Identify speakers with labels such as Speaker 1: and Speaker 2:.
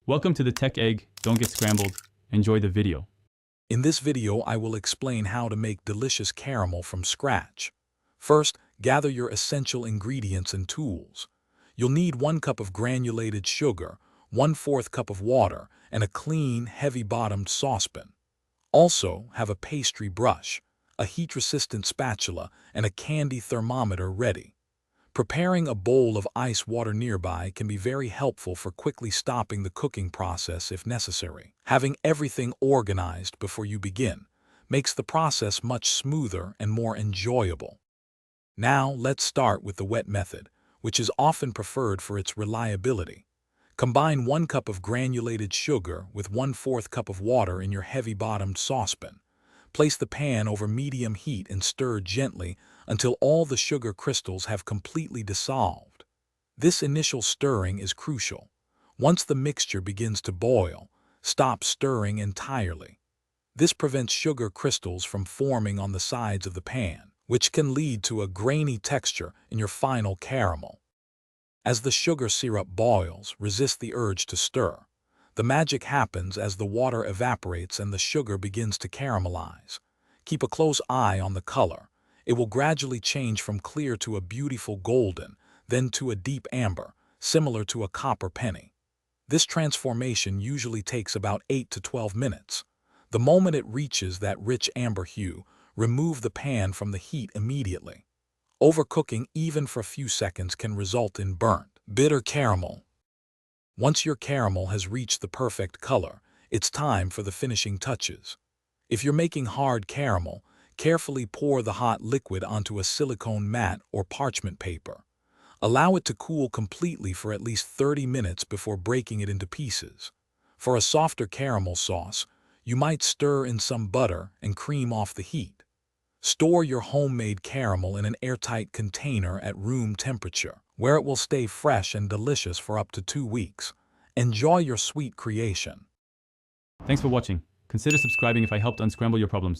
Speaker 1: Welcome to the Tech Egg. Don't get scrambled. Enjoy the video.
Speaker 2: In this video, I will explain how to make delicious caramel from scratch. First, gather your essential ingredients and tools. You'll need 1 cup of granulated sugar, 1/4 cup of water, and a clean, heavy-bottomed saucepan. Also, have a pastry brush, a heat-resistant spatula, and a candy thermometer ready. Preparing a bowl of ice water nearby can be very helpful for quickly stopping the cooking process if necessary. Having everything organized before you begin makes the process much smoother and more enjoyable. Now, let's start with the wet method, which is often preferred for its reliability. Combine 1 cup of granulated sugar with 1/4 cup of water in your heavy-bottomed saucepan. Place the pan over medium heat and stir gently until all the sugar crystals have completely dissolved. This initial stirring is crucial. Once the mixture begins to boil, stop stirring entirely. This prevents sugar crystals from forming on the sides of the pan, which can lead to a grainy texture in your final caramel. As the sugar syrup boils, resist the urge to stir. The magic happens as the water evaporates and the sugar begins to caramelize. Keep a close eye on the color. It will gradually change from clear to a beautiful golden, then to a deep amber, similar to a copper penny. This transformation usually takes about 8 to 12 minutes. The moment it reaches that rich amber hue, remove the pan from the heat immediately. Overcooking even for a few seconds can result in burnt, bitter caramel. Once your caramel has reached the perfect color, it's time for the finishing touches. If you're making hard caramel, carefully pour the hot liquid onto a silicone mat or parchment paper. Allow it to cool completely for at least 30 minutes before breaking it into pieces. For a softer caramel sauce, you might stir in some butter and cream off the heat. Store your homemade caramel in an airtight container at room temperature, where it will stay fresh and delicious for up to 2 weeks. Enjoy your sweet creation.
Speaker 1: Thanks for watching. Consider subscribing if I helped unscramble your problems.